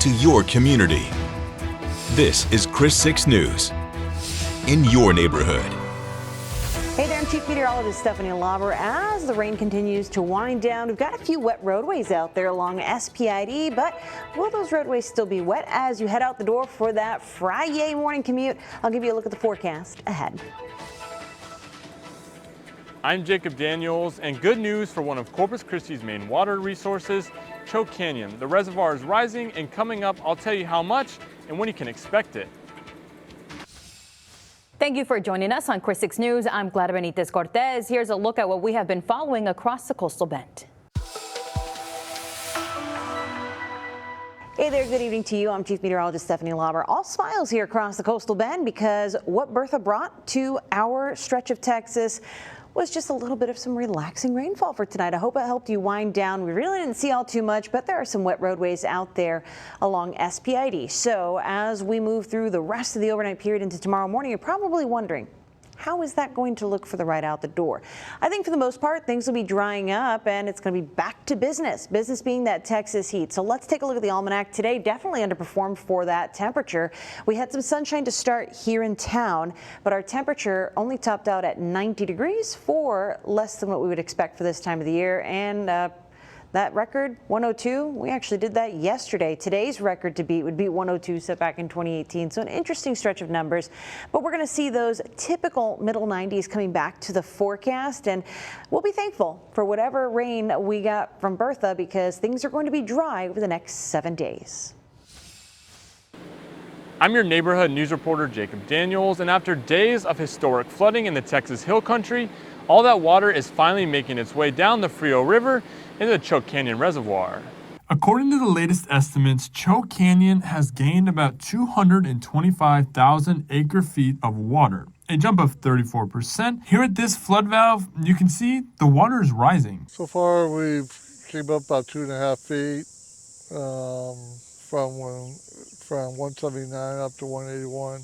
to your community. This is Chris 6 News in your neighborhood. Hey there, I'm Chief Meteorologist Stephanie Lauber. As the rain continues to wind down, we've got a few wet roadways out there along SPID, but will those roadways still be wet as you head out the door for that Friday morning commute? I'll give you a look at the forecast ahead. I'm Jacob Daniels, and good news for one of Corpus Christi's main water resources, Choke Canyon. The reservoir is rising, and coming up, I'll tell you how much and when you can expect it. Thank you for joining us on Chris 6 News. I'm Clara Benitez Cortez. Here's a look at what we have been following across the coastal bend. Hey there, good evening to you. I'm Chief Meteorologist Stephanie Lauber. All smiles here across the coastal bend because what Bertha brought to our stretch of Texas was just a little bit of some relaxing rainfall for tonight. I hope it helped you wind down. We really didn't see all too much, but there are some wet roadways out there along SPID. So as we move through the rest of the overnight period into tomorrow morning, you're probably wondering, how is that going to look for the ride out the door? I think for the most part, things will be drying up and it's going to be back to business. Business being that Texas heat. So let's take a look at the almanac today. Definitely underperformed for that temperature. We had some sunshine to start here in town, but our temperature only topped out at 90 degrees for less than what we would expect for this time of the year. And that record, 102, we actually did that yesterday. Today's record to beat would be 102 set back in 2018. So an interesting stretch of numbers. But we're going to see those typical middle 90s coming back to the forecast. And we'll be thankful for whatever rain we got from Bertha because things are going to be dry over the next 7 days. I'm your neighborhood news reporter, Jacob Daniels, and after days of historic flooding in the Texas Hill Country, all that water is finally making its way down the Frio River into the Choke Canyon Reservoir. According to the latest estimates, Choke Canyon has gained about 225,000 acre-feet of water, a jump of 34%. Here at this flood valve, you can see the water is rising. So far, we've came up about 2.5 feet from 179 up to 181.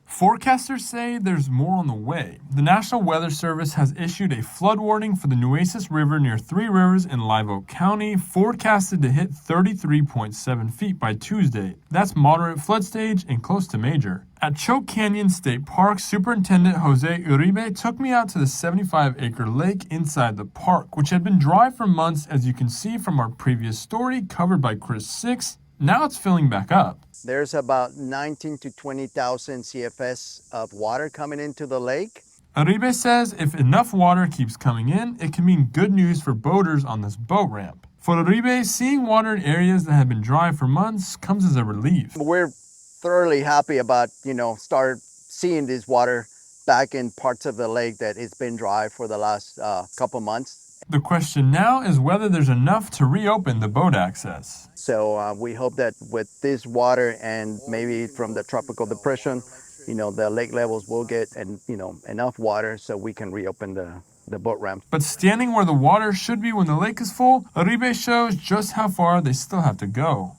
Forecasters say there's more on the way. The National Weather Service has issued a flood warning for the Nueces River near Three Rivers in Live Oak County, forecasted to hit 33.7 feet by Tuesday. That's moderate flood stage and close to major. At Choke Canyon State Park, Superintendent Jose Uribe took me out to the 75-acre lake inside the park, which had been dry for months, as you can see from our previous story covered by Chris 6. Now it's filling back up. There's about 19 to 20,000 CFS of water coming into the lake. Uribe says if enough water keeps coming in, it can mean good news for boaters on this boat ramp. For Uribe, seeing water in areas that have been dry for months comes as a relief. We're thoroughly happy about, start seeing this water back in parts of the lake that it's been dry for the last couple months. The question now is whether there's enough to reopen the boat access. So we hope that with this water and maybe from the tropical depression, the lake levels will get enough water so we can reopen the boat ramp. But standing where the water should be when the lake is full, Uribe shows just how far they still have to go.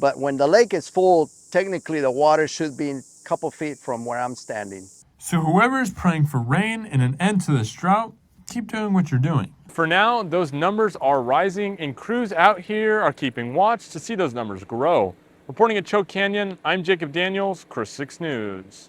But when the lake is full, technically the water should be a couple feet from where I'm standing. So whoever is praying for rain and an end to this drought, keep doing what you're doing. For now, those numbers are rising, and crews out here are keeping watch to see those numbers grow. Reporting at Choke Canyon, I'm Jacob Daniels, Chris 6 News.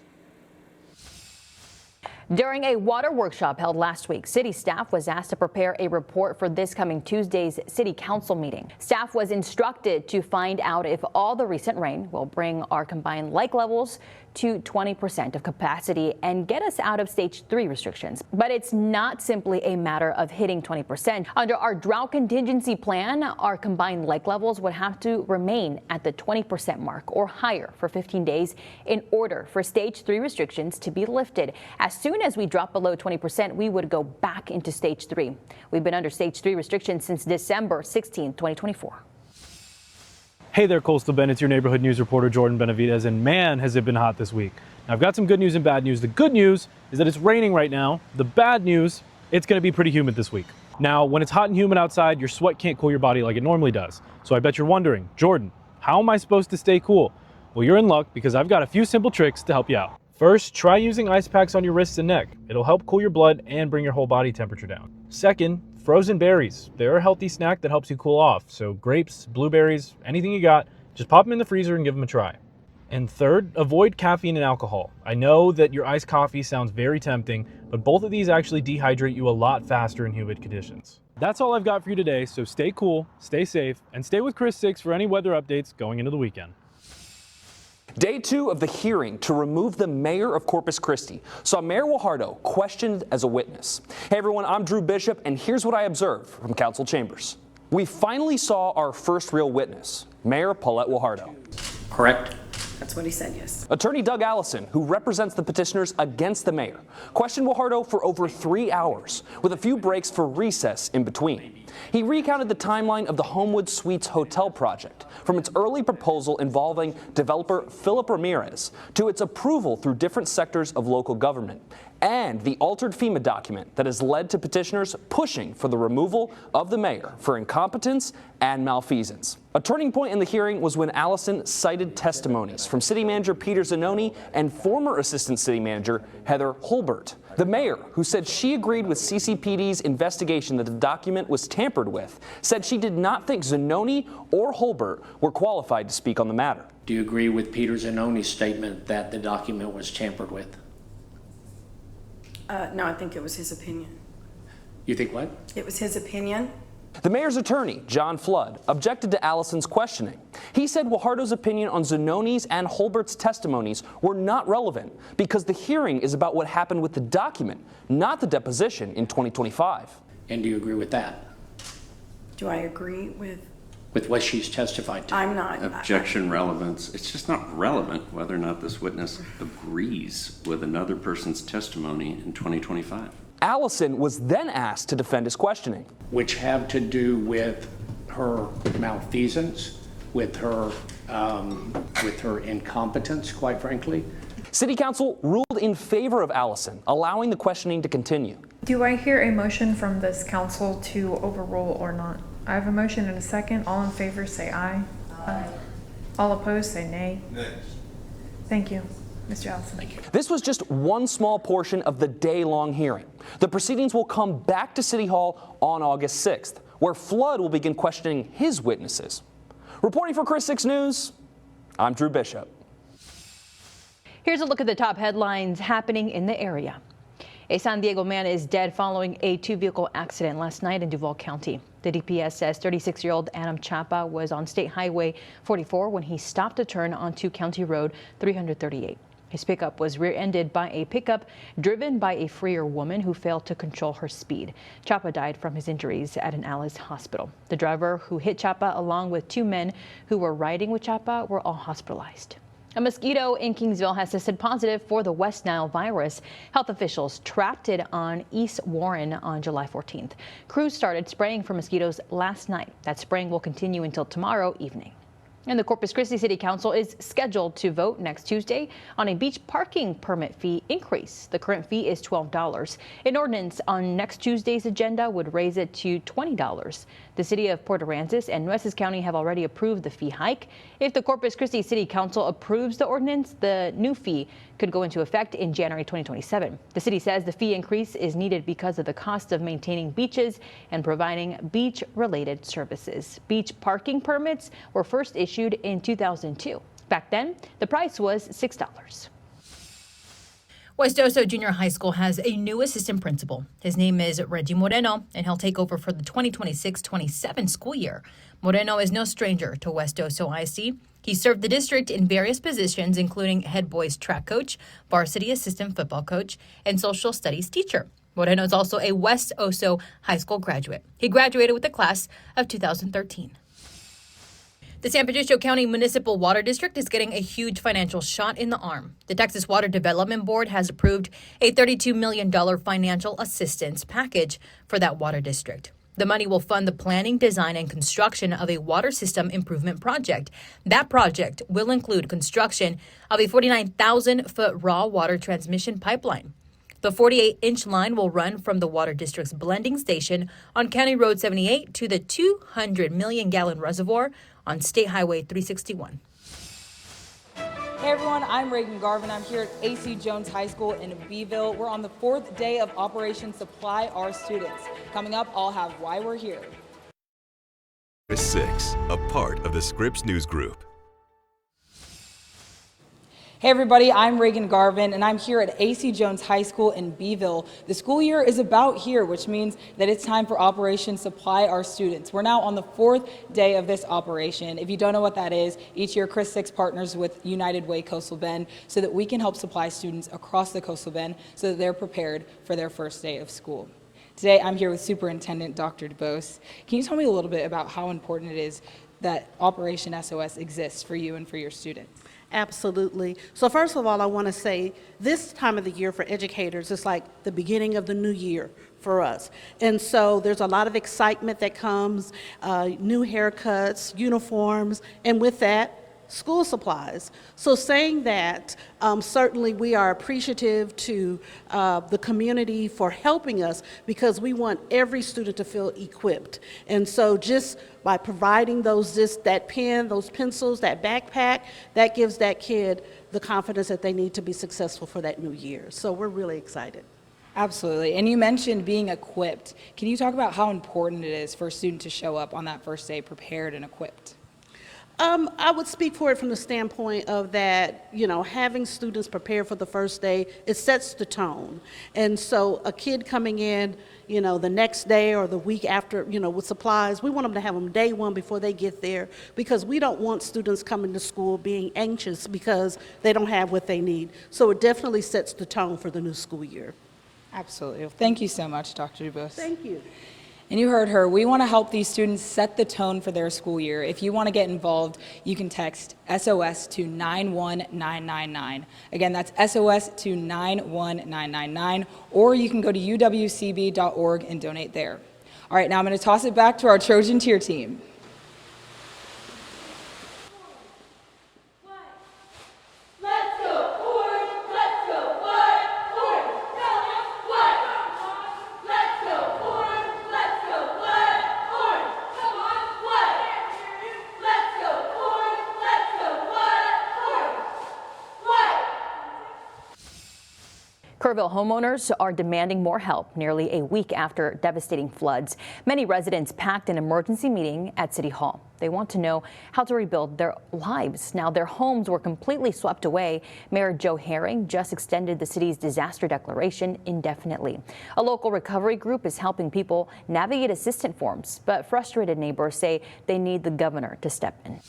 During a water workshop held last week, city staff was asked to prepare a report for this coming Tuesday's city council meeting. Staff was instructed to find out if all the recent rain will bring our combined lake levels to 20% of capacity and get us out of stage 3 restrictions. But it's not simply a matter of hitting 20%. Under our drought contingency plan, our combined lake levels would have to remain at the 20% mark or higher for 15 days in order for stage 3 restrictions to be lifted. As soon as we drop below 20%, we would go back into stage 3. We've been under stage 3 restrictions since December 16, 2024. Hey there, Coastal Bend. It's your neighborhood news reporter, Jordan Benavidez, and man, has it been hot this week. Now, I've got some good news and bad news. The good news is that it's raining right now. The bad news, it's going to be pretty humid this week. Now, when it's hot and humid outside, your sweat can't cool your body like it normally does. So I bet you're wondering, Jordan, how am I supposed to stay cool? Well, you're in luck because I've got a few simple tricks to help you out. First, try using ice packs on your wrists and neck. It'll help cool your blood and bring your whole body temperature down. Second, frozen berries. They're a healthy snack that helps you cool off. So grapes, blueberries, anything you got, Just pop them in the freezer and give them a try. And third, avoid caffeine and alcohol. I know that your iced coffee sounds very tempting, but both of these actually dehydrate you a lot faster in humid conditions. That's all I've got for you today, so stay cool, stay safe, and stay with Chris 6 for any weather updates going into the weekend. Day 2 of the hearing to remove the mayor of Corpus Christi saw Mayor Guajardo questioned as a witness. Hey everyone, I'm Drew Bishop, and here's what I observed from council chambers. We finally saw our first real witness, Mayor Paulette Guajardo. Correct. That's what he said, yes. Attorney Doug Allison, who represents the petitioners against the mayor, questioned Guajardo for over 3 hours, with a few breaks for recess in between. He recounted the timeline of the Homewood Suites hotel project, from its early proposal involving developer Philip Ramirez to its approval through different sectors of local government, and the altered FEMA document that has led to petitioners pushing for the removal of the mayor for incompetence and malfeasance. A turning point in the hearing was when Allison cited testimonies from City Manager Peter Zanoni and former Assistant City Manager Heather Holbert. The mayor, who said she agreed with CCPD's investigation that the document was tampered with, said she did not think Zanoni or Holbert were qualified to speak on the matter. Do you agree with Peter Zanoni's statement that the document was tampered with? No, I think it was his opinion. You think what? It was his opinion. The mayor's attorney, John Flood, objected to Allison's questioning. He said Guajardo's opinion on Zanoni's and Holbert's testimonies were not relevant because the hearing is about what happened with the document, not the deposition in 2025. And do you agree with that? Do I agree with what she's testified to? I'm not. Objection relevance. It's just not relevant whether or not this witness agrees with another person's testimony in 2025. Allison was then asked to defend his questioning. Which have to do with her malfeasance, with her incompetence, quite frankly. City Council ruled in favor of Allison, allowing the questioning to continue. Do I hear a motion from this council to overrule or not? I have a motion and a second. All in favor say aye. Aye. All opposed say nay. Nay. Thank you, Mr. Allison. Thank you. This was just one small portion of the day-long hearing. The proceedings will come back to City Hall on August 6th, where Flood will begin questioning his witnesses. Reporting for Chris 6 News, I'm Drew Bishop. Here's a look at the top headlines happening in the area. A San Diego man is dead following a two-vehicle accident last night in Duval County. The DPS says 36-year-old Adam Chapa was on State Highway 44 when he stopped to turn onto County Road 338. His pickup was rear-ended by a pickup driven by a freer woman who failed to control her speed. Chapa died from his injuries at an Alice hospital. The driver who hit Chapa, along with 2 men who were riding with Chapa, were all hospitalized. A mosquito in Kingsville has tested positive for the West Nile virus. Health officials tracked it on East Warren on July 14th. Crews started spraying for mosquitoes last night. That spraying will continue until tomorrow evening. And the Corpus Christi City Council is scheduled to vote next Tuesday on a beach parking permit fee increase. The current fee is $12. An ordinance on next Tuesday's agenda would raise it to $20. The city of Port Aransas and Nueces County have already approved the fee hike. If the Corpus Christi City Council approves the ordinance, the new fee could go into effect in January 2027. The city says the fee increase is needed because of the cost of maintaining beaches and providing beach-related services. Beach parking permits were first issued in 2002. Back then, the price was $6. West Oso Junior High School has a new assistant principal. His name is Reggie Moreno, and he'll take over for the 2026-27 school year. Moreno is no stranger to West Oso ISD. He served the district in various positions, including head boys track coach, varsity assistant football coach, and social studies teacher. Moreno is also a West Oso High School graduate. He graduated with the class of 2013. The San Patricio County Municipal Water District is getting a huge financial shot in the arm. The Texas Water Development Board has approved a $32 million financial assistance package for that water district. The money will fund the planning, design, and construction of a water system improvement project. That project will include construction of a 49,000-foot raw water transmission pipeline. The 48-inch line will run from the Water District's blending station on County Road 78 to the 200 million-gallon reservoir on State Highway 361. Hey everyone, I'm Reagan Garvin. I'm here at A.C. Jones High School in Beeville. We're on the 4th day of Operation Supply Our Students. Coming up, I'll have why we're here. Chris 6, a part of the Scripps News Group. Hey everybody, I'm Reagan Garvin and I'm here at AC Jones High School in Beeville. The school year is about here, which means that it's time for Operation Supply Our Students. We're now on the 4th day of this operation. If you don't know what that is, each year Chris 6 partners with United Way Coastal Bend so that we can help supply students across the Coastal Bend so that they're prepared for their first day of school. Today I'm here with Superintendent Dr. DeBose. Can you tell me a little bit about how important it is that Operation SOS exists for you and for your students? Absolutely. So first of all, I want to say this time of the year for educators is like the beginning of the new year for us. And so there's a lot of excitement that comes, new haircuts, uniforms, and with that, school supplies. So saying that, certainly we are appreciative to the community for helping us because we want every student to feel equipped. And so just by providing that pen, those pencils, that backpack, that gives that kid the confidence that they need to be successful for that new year. So we're really excited. Absolutely. And you mentioned being equipped. Can you talk about how important it is for a student to show up on that first day prepared and equipped? I would speak for it from the standpoint of that, having students prepared for the first day, it sets the tone. And so a kid coming in, the next day or the week after, with supplies, we want them to have them day one before they get there because we don't want students coming to school being anxious because they don't have what they need. So it definitely sets the tone for the new school year. Absolutely. Well, thank you so much, Dr. DeBose. Thank you. And you heard her. We want to help these students set the tone for their school year. If you want to get involved, you can text SOS to 91999. Again, that's SOS to 91999, or you can go to uwcb.org and donate there. All right, now I'm going to toss it back to our Trojan Tier team. Kerrville homeowners are demanding more help nearly a week after devastating floods. Many residents packed an emergency meeting at City Hall. They want to know how to rebuild their lives. Now, their homes were completely swept away. Mayor Joe Herring just extended the city's disaster declaration indefinitely. A local recovery group is helping people navigate assistance forms, but frustrated neighbors say they need the governor to step in.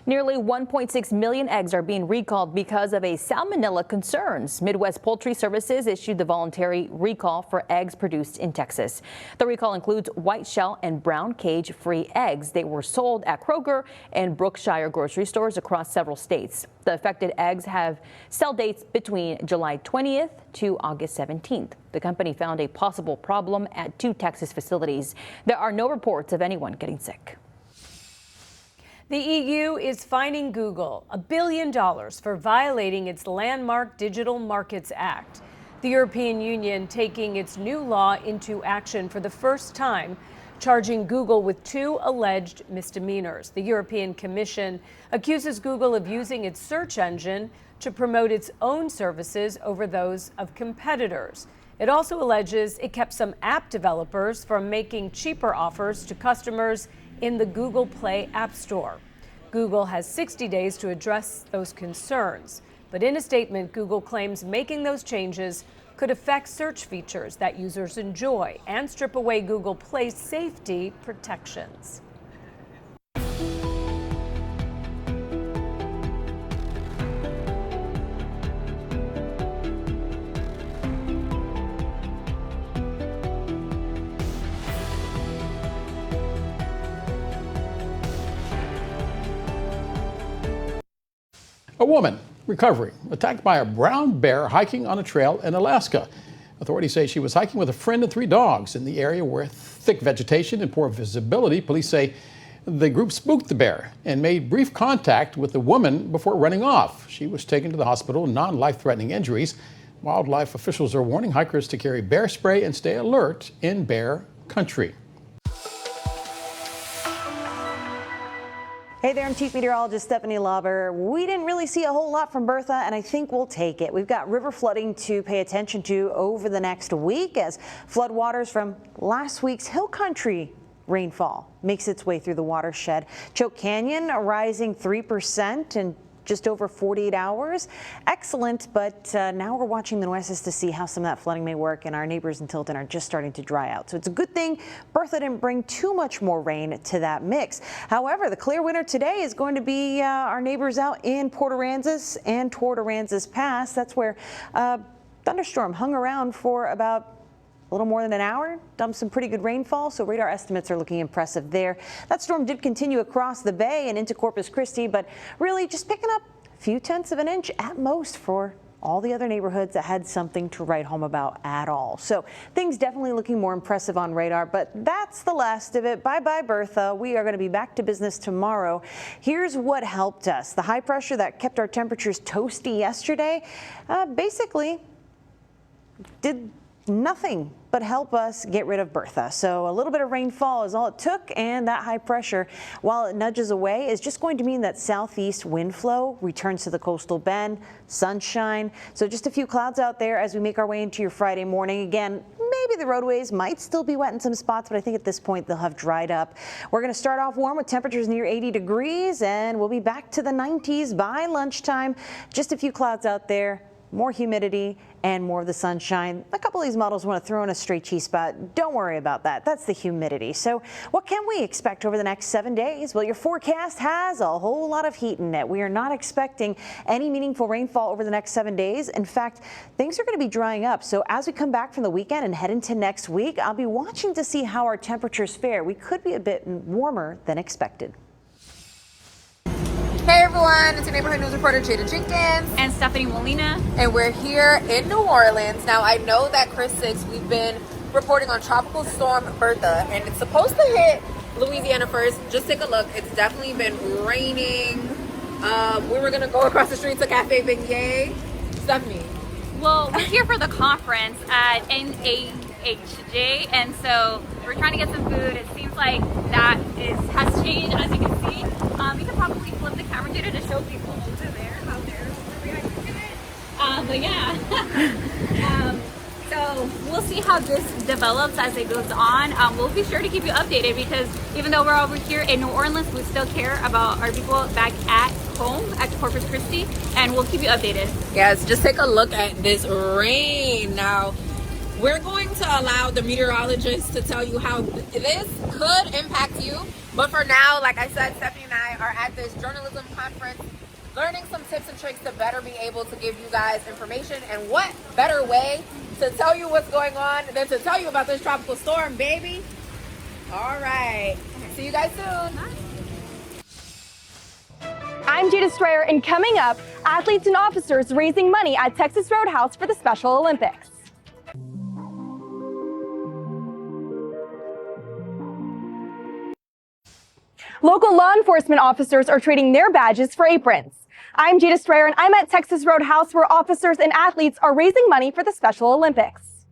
Nearly 1.6 million eggs are being recalled because of a salmonella concerns. Midwest Poultry Services issued the voluntary recall for eggs produced in Texas. The recall includes white shell and brown cage-free eggs. They were sold at Kroger and Brookshire grocery stores across several states. The affected eggs have sell dates between July 20th to August 17th. The company found a possible problem at 2 Texas facilities. There are no reports of anyone getting sick. The EU is fining Google $1 billion for violating its landmark Digital Markets Act. The European Union taking its new law into action for the first time, charging Google with 2 alleged misdemeanors. The European Commission accuses Google of using its search engine to promote its own services over those of competitors. It also alleges it kept some app developers from making cheaper offers to customers in the Google Play App Store. Google has 60 days to address those concerns. But in a statement, Google claims making those changes could affect search features that users enjoy and strip away Google Play's safety protections. A woman recovering, attacked by a brown bear hiking on a trail in Alaska. Authorities say she was hiking with a friend and 3 dogs in the area where thick vegetation and poor visibility. Police say the group spooked the bear and made brief contact with the woman before running off. She was taken to the hospital, non-life-threatening injuries. Wildlife officials are warning hikers to carry bear spray and stay alert in bear country. Hey there, I'm Chief Meteorologist Stephanie Lauber. We didn't really see a whole lot from Bertha, and I think we'll take it. We've got river flooding to pay attention to over the next week as floodwaters from last week's hill country rainfall makes its way through the watershed. Choke Canyon rising 3% and just over 48 hours. Excellent, but now we're watching the Nueces to see how some of that flooding may work, and our neighbors in Tilton are just starting to dry out. So it's a good thing Bertha didn't bring too much more rain to that mix. However, the clear winner today is going to be our neighbors out in Port Aransas and toward Aransas Pass. That's where thunderstorm hung around for about a little more than an hour, dumped some pretty good rainfall, so radar estimates are looking impressive there. That storm did continue across the bay and into Corpus Christi, but really just picking up a few tenths of an inch at most for all the other neighborhoods that had something to write home about at all. So things definitely looking more impressive on radar, but that's the last of it. Bye-bye, Bertha. We are going to be back to business tomorrow. Here's what helped us. The high pressure that kept our temperatures toasty yesterday basically did nothing but help us get rid of Bertha. So a little bit of rainfall is all it took, and that high pressure, while it nudges away, is just going to mean that southeast wind flow returns to the coastal bend, sunshine. So just a few clouds out there as we make our way into your Friday morning. Again, maybe the roadways might still be wet in some spots, but I think at this point they'll have dried up. We're going to start off warm with temperatures near 80 degrees, and we'll be back to the 90s by lunchtime. Just a few clouds out there, more humidity, and more of the sunshine. A couple of these models want to throw in a stray cheese spot. Don't worry about that. That's the humidity. So what can we expect over the next 7 days? Well, your forecast has a whole lot of heat in it. We are not expecting any meaningful rainfall over the next 7 days. In fact, things are going to be drying up. So as we come back from the weekend and head into next week, I'll be watching to see how our temperatures fare. We could be a bit warmer than expected. Hey everyone, it's your neighborhood news reporter Jada Jenkins and Stephanie Molina, and we're here in New Orleans. Now I know that Chris 6, we've been reporting on Tropical Storm Bertha, and it's supposed to hit Louisiana first. Just take a look, it's definitely been raining. We were gonna go across the street to Cafe Beignet. Stephanie. Well, we're here for the conference at NAHJ, and so we're trying to get some food. It seems like that has changed, as you can see. You can probably flip the camera data to show people over there how they're reacting to it. But yeah, so we'll see how this develops as it goes on. We'll be sure to keep you updated because even though we're over here in New Orleans, we still care about our people back at home at Corpus Christi, and we'll keep you updated. Yes, just take a look at this rain. Now, we're going to allow the meteorologists to tell you how this could impact you. But for now, like I said, Stephanie and I are at this journalism conference learning some tips and tricks to better be able to give you guys information. And what better way to tell you what's going on than to tell you about this tropical storm, baby? All right. See you guys soon. I'm Jada Strayer, and coming up, athletes and officers raising money at Texas Roadhouse for the Special Olympics. Local law enforcement officers are trading their badges for aprons. I'm Jada Strayer, and I'm at Texas Roadhouse, where officers and athletes are raising money for the Special Olympics.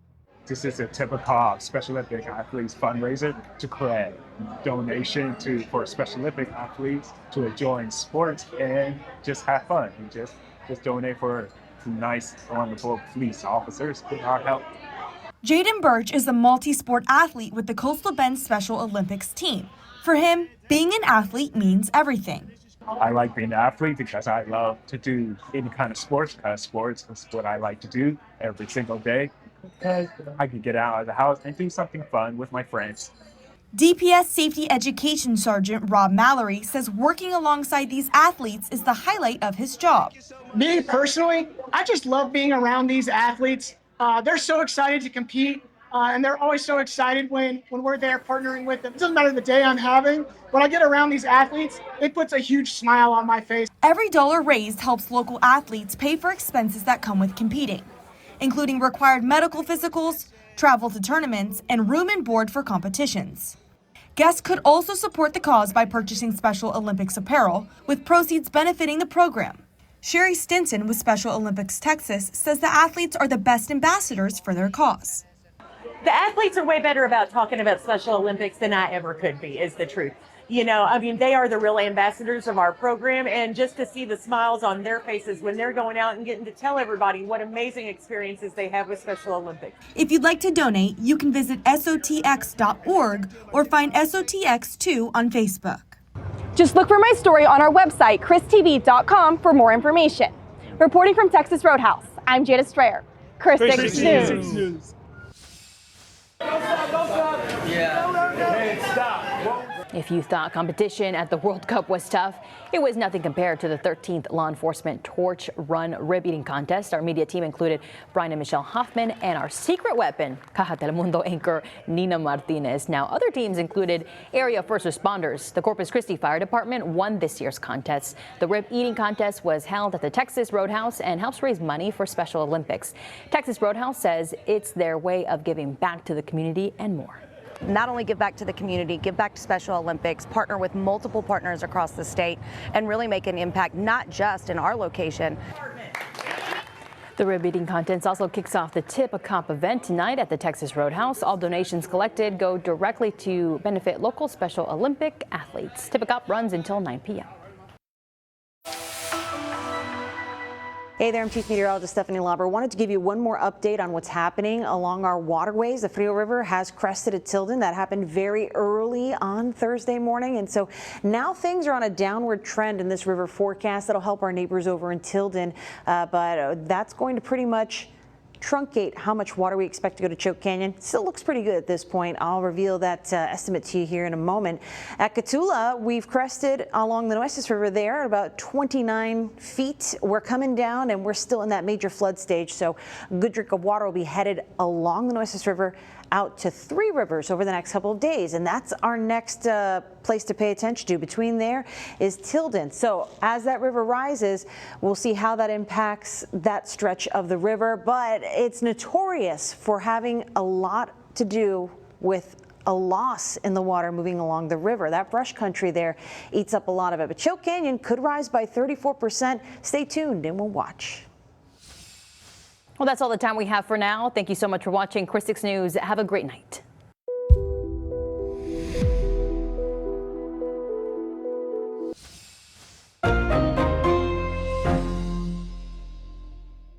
This is a typical Special Olympic athletes fundraiser to create donation for Special Olympic athletes to enjoy sports and just have fun and just donate for nice, wonderful police officers with our help. Jaden Birch is a multi-sport athlete with the Coastal Bend Special Olympics team. For him, being an athlete means everything. I like being an athlete because I love to do any kind of sports, because sports is what I like to do every single day. Because I can get out of the house and do something fun with my friends. DPS Safety Education Sergeant Rob Mallory says working alongside these athletes is the highlight of his job. Me personally, I just love being around these athletes. They're so excited to compete. And they're always so excited when we're there partnering with them. It doesn't matter the day I'm having. When I get around these athletes, it puts a huge smile on my face. Every dollar raised helps local athletes pay for expenses that come with competing, including required medical physicals, travel to tournaments, and room and board for competitions. Guests could also support the cause by purchasing Special Olympics apparel, with proceeds benefiting the program. Sherry Stinson with Special Olympics Texas says the athletes are the best ambassadors for their cause. The athletes are way better about talking about Special Olympics than I ever could be, is the truth. You know, I mean, they are the real ambassadors of our program, and just to see the smiles on their faces when they're going out and getting to tell everybody what amazing experiences they have with Special Olympics. If you'd like to donate, you can visit SOTX.org or find SOTX2 on Facebook. Just look for my story on our website, christv.com, for more information. Reporting from Texas Roadhouse, I'm Jada Strayer, Chris 6 News. If you thought competition at the World Cup was tough, it was nothing compared to the 13th Law Enforcement Torch Run Rib Eating Contest. Our media team included Brian and Michelle Hoffman and our secret weapon, Caja Telemundo anchor Nina Martinez. Now, other teams included area first responders. The Corpus Christi Fire Department won this year's contest. The Rib Eating Contest was held at the Texas Roadhouse and helps raise money for Special Olympics. Texas Roadhouse says it's their way of giving back to the community and more. Not only give back to the community, give back to Special Olympics, partner with multiple partners across the state, and really make an impact, not just in our location. The rib eating contest also kicks off the Tip a Cop event tonight at the Texas Roadhouse. All donations collected go directly to benefit local Special Olympic athletes. Tip a Cop runs until 9 p.m. Hey there, I'm Chief Meteorologist Stephanie Lauber. Wanted to give you one more update on what's happening along our waterways. The Frio River has crested at Tilden. That happened very early on Thursday morning. And so now things are on a downward trend in this river forecast. That'll help our neighbors over in Tilden. But that's going to pretty much truncate how much water we expect to go to Choke Canyon. Still looks pretty good at this point. I'll reveal that estimate to you here in a moment. At Cotulla, we've crested along the Nueces River there at about 29 feet. We're coming down and we're still in that major flood stage, so a good drink of water will be headed along the Nueces River out to Three Rivers over the next couple of days, and that's our next place to pay attention to. Between there is Tilden. So as that river rises, we'll see how that impacts that stretch of the river, but it's notorious for having a lot to do with a loss in the water moving along the river. That brush country there eats up a lot of it, but Choke Canyon could rise by 34%. Stay tuned and we'll watch. Well, that's all the time we have for now. Thank you so much for watching Chris 6 News. Have a great night.